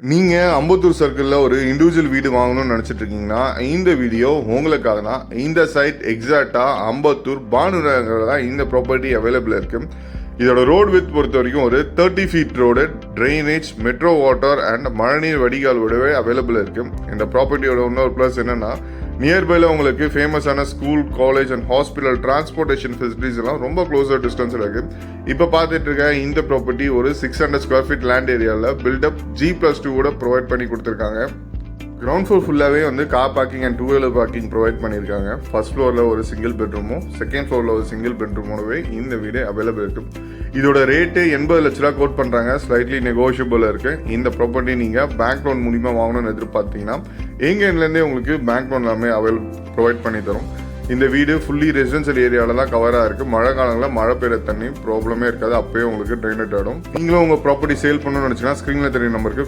நீங்க அம்பத்தூர் சர்க்கிள்ல ஒரு இண்டிவிஜுவல் வீடு வாங்கணும்னு நினைச்சிட்டு இருக்கீங்கன்னா இந்த வீடியோ உங்களுக்காக தான். இந்த சைட் எக்ஸாக்டா அம்பத்தூர் பானுநகர்ல தான் இந்த ப்ராப்பர்ட்டி அவைலபிள் இருக்கு. இதோட ரோடு வித் பொறுத்த வரைக்கும் ஒரு 30 feet road, drainage, metro water and மழைநீர் வடிகால் விடவே அவைலபிள் இருக்கு. இந்த ப்ராப்பர்ட்டியோட இன்னொரு ப்ளஸ் என்னன்னா, நியர்பைல உங்களுக்கு ஃபேமஸான school, college and hospital, transportation facilities எல்லாம் ரொம்ப க்ளோஸர் டிஸ்டன்ஸில் இருக்கு. இப்போ பார்த்துட்டு இருக்க இந்த ப்ராப்பர்ட்டி ஒரு 600 ஸ்கொயர் ஃபீட் லேண்ட் ஏரியாவில் பில்டப் G+2 கூட ப்ரொவைட் பண்ணி கொடுத்துருக்காங்க. கிரவுண்ட் ஃப்ளோர் ஃபுல்லாகவே வந்து கார் பார்க்கிங் அண்ட் 2-வீலர் பார்க்கிங் ப்ரொவைட் பண்ணியிருக்காங்க. ஃபர்ஸ்ட் ஃப்ளோரில் ஒரு சிங்கிள் பெட்ரூமும், செகண்ட் ஃப்ளோரில் ஒரு சிங்கிள் பெட்ரூமோடவே இந்த வீடு அவைலபிள் இருக்கு. இதோட ரேட்டு 80 லட்ச ரூபா கோட் பண்ணுறாங்க. ஸ்லைட்லி நெகோஷியபிள் இருக்கு. இந்த ப்ராப்பர்ட்டி நீங்கள் பேங்க் லோன் மூலிமா வாங்கணும்னு எதிர்பார்த்தீங்கன்னா எங்கேருந்தே உங்களுக்கு பேங்க் லோன் எல்லாமே ப்ரொவைட் பண்ணி தரும். இந்த வீடு ஃபுல்லி ரெசிடென்சியல் ஏரியாவில் தான் கவராக இருக்குது. மழை காலங்களில் மழை பெய்கிற தண்ணி ப்ராப்ளமே இருக்காது. அப்போயே உங்களுக்கு ட்ரைனேட் ஆகிடும். நீங்களும் உங்கள் ப்ராப்பர்ட்டி சேல் பண்ணணும்னு நினச்சிங்கன்னா ஸ்க்ரீனில் தெரிய நம்பருக்கு